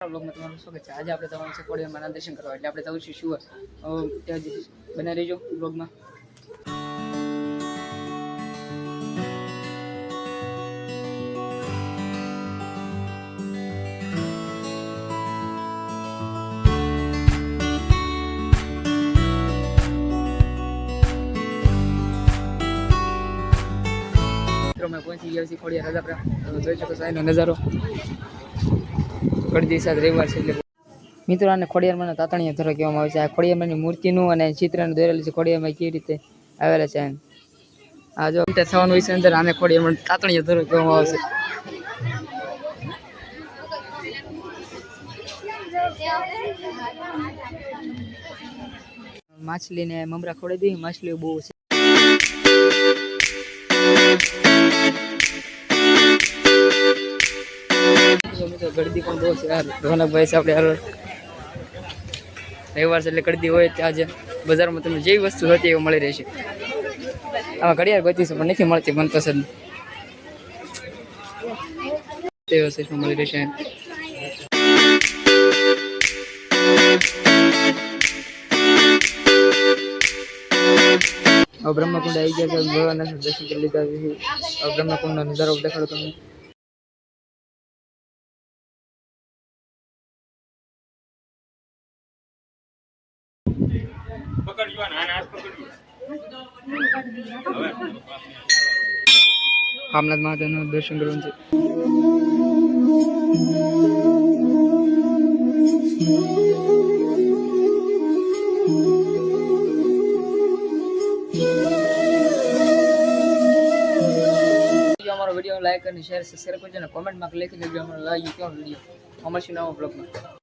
બ્લોગમાં તમારું સ્વાગત છે। આજે આપણે જવાનું છે ખોડિયારમાંના દર્શન કરવા, એટલે આપણે જવું છું શુઅર। ત્યાં બના રહેજો બ્લોગમાં। અમે પહોંચી ગયા છીએ ખોડિયાર રાજાપરા। તમે જોઈ શકો છો એનો નજારો। કડદી સાત રવિવાર છે એટલે મિત્રો આને ખોડિયારમાં તાતણીયા ધરો કહેવામાં આવે છે। આ ખોડિયારની મૂર્તિનું અને ચિત્રનું દોરેલું છે, ખોડિયારમાં કેવી રીતે આવેલા છે। આ જો થવાનું વિશે અંદર આને ખોડિયારમાં તાતણીયા ધરો કહેવામાં આવે છે। માછલીને મમરા ખોડી દઈ, માછલીઓ બહુ છે। ગળદી પણ બહુ છે યાર। રોનકભાઈ છે આપણે યાર, રવિવાર છે એટલે ગળદી હોય ત્યાં જ બજારમાં તમને જેવી વસ્તુ હતી એવું મળી રહેશે। આમાં ઘડિયાળ ગોતી છે પણ નથી મળતી, મનપસંદ તે વસ્તુ મળી રહેશે। બ્રહ્મકુંડ આવી ગયા છે, ભગવાનના દર્શન કરી લીધા છે। બ્રહ્મકુંડનો નજારો દેખાડો તમને। કામનાથ મહાદેવનું દર્શન કરવાનું છે। અમારો વિડીયો લાઈક અને શેર સબસ્ક્રાઇબ કરજો અને કોમેન્ટમાં લખી દેજો અમારો લાગ્યો કેવો વિડીયો। મળશું નવા બ્લોગમાં।